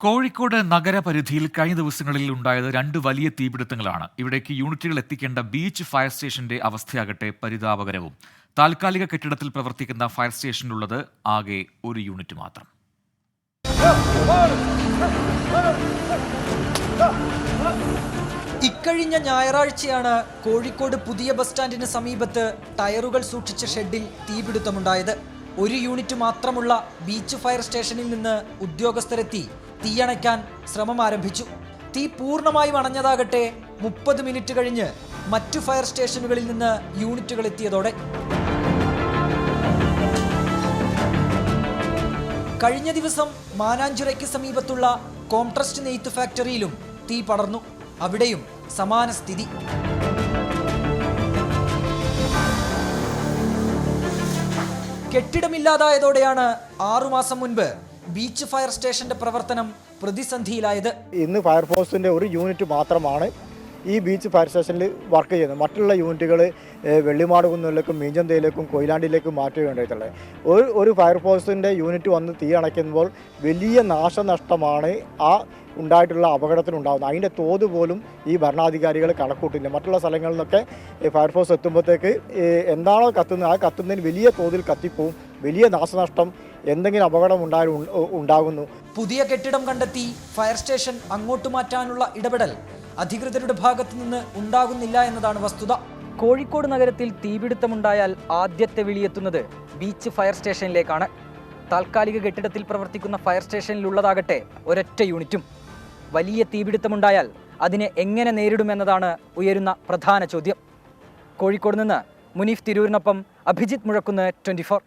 കോഴിക്കോട് നഗരപരിധിയിൽ കഴിഞ്ഞ ദിവസങ്ങളിൽ ഉണ്ടായത് രണ്ട് വലിയ തീപിടുത്തങ്ങളാണ്. ഇവിടേക്ക് യൂണിറ്റുകൾ എത്തിക്കേണ്ട ബീച്ച് ഫയർ സ്റ്റേഷന്റെ അവസ്ഥയാകട്ടെ പരിതാപകരവും. താൽക്കാലിക കെട്ടിടത്തിൽ പ്രവർത്തിക്കുന്ന ഫയർ സ്റ്റേഷനിലുള്ളത് ആകെ ഒരു യൂണിറ്റ് മാത്രം. ഇക്കഴിഞ്ഞ ഞായറാഴ്ചയാണ് കോഴിക്കോട് പുതിയ ബസ് സ്റ്റാൻഡിന് സമീപത്ത് ടയറുകൾ സൂക്ഷിച്ച ഷെഡിൽ തീപിടുത്തമുണ്ടായത്. ഒരു യൂണിറ്റ് മാത്രമുള്ള ബീച്ച് ഫയർ സ്റ്റേഷനിൽ നിന്ന് ഉദ്യോഗസ്ഥരെത്തി തീയണയ്ക്കാൻ ശ്രമം ആരംഭിച്ചു. തീ പൂർണ്ണമായും അണഞ്ഞതാകട്ടെ 30 മിനിറ്റ് കഴിഞ്ഞ് മറ്റു ഫയർ സ്റ്റേഷനുകളിൽ നിന്ന് യൂണിറ്റുകൾ എത്തിയതോടെ. കഴിഞ്ഞ ദിവസം മാനാഞ്ചിറയ്ക്ക് സമീപത്തുള്ള കോംട്രസ്റ്റ് നെയ്ത്ത് ഫാക്ടറിയിലും തീ പടർന്നു. അവിടെയും സമാന സ്ഥിതി. കെട്ടിടമില്ലാതായതോടെയാണ് 6 മാസം മുൻപ് ബീച്ച് ഫയർ സ്റ്റേഷന്റെ പ്രവർത്തനം പ്രതിസന്ധിയിലായത്. ഇന്ന് ഫയർഫോഴ്സിന്റെ ഒരു യൂണിറ്റ് മാത്രമാണ് ഈ ബീച്ച് ഫയർ സ്റ്റേഷനിൽ വർക്ക് ചെയ്യുന്നത്. മറ്റുള്ള യൂണിറ്റുകൾ വെള്ളിമാടുകുന്നിലേക്കും മീഞ്ചന്തയിലേക്കും കൊയിലാണ്ടിയിലേക്കും മാറ്റുകയുണ്ടായിട്ടുള്ളത്. ഒരു ഫയർഫോഴ്സിൻ്റെ യൂണിറ്റ് വന്ന് തീ അണയ്ക്കുമ്പോൾ വലിയ നാശനഷ്ടമാണ് ആ ഉണ്ടായിട്ടുള്ള അപകടത്തിനുണ്ടാകുന്നത്. അതിൻ്റെ തോത് പോലും ഈ ഭരണാധികാരികൾ കണക്കൂട്ടില്ല. മറ്റുള്ള സ്ഥലങ്ങളിൽ നിന്നൊക്കെ ഫയർഫോഴ്സ് എത്തുമ്പോഴത്തേക്ക് എന്താണോ കത്തുന്നത് ആ കത്തുന്നതിന് വലിയ തോതിൽ കത്തിപ്പോവും. വലിയ നാശനഷ്ടം എന്തെങ്കിലും അപകടം ഉണ്ടാകുന്നു. പുതിയ കെട്ടിടം കണ്ടെത്തി ഫയർ സ്റ്റേഷൻ അങ്ങോട്ട് മാറ്റാനുള്ള ഇടപെടൽ അധികൃതരുടെ ഭാഗത്തു നിന്ന് ഉണ്ടാകുന്നില്ല എന്നതാണ് വസ്തുത. കോഴിക്കോട് നഗരത്തിൽ തീപിടുത്തമുണ്ടായാൽ ആദ്യത്തെ വിളിയെത്തുന്നത് ബീച്ച് ഫയർ സ്റ്റേഷനിലേക്കാണ്. താൽക്കാലിക കെട്ടിടത്തിൽ പ്രവർത്തിക്കുന്ന ഫയർ സ്റ്റേഷനിലുള്ളതാകട്ടെ ഒരൊറ്റ യൂണിറ്റും. വലിയ തീപിടുത്തമുണ്ടായാൽ അതിനെ എങ്ങനെ നേരിടുമെന്നതാണ് ഉയരുന്ന പ്രധാന ചോദ്യം. കോഴിക്കോട് നിന്ന് മുനീഫ് തിരൂരിനൊപ്പം അഭിജിത്ത് മുഴക്കുന്ന് 24.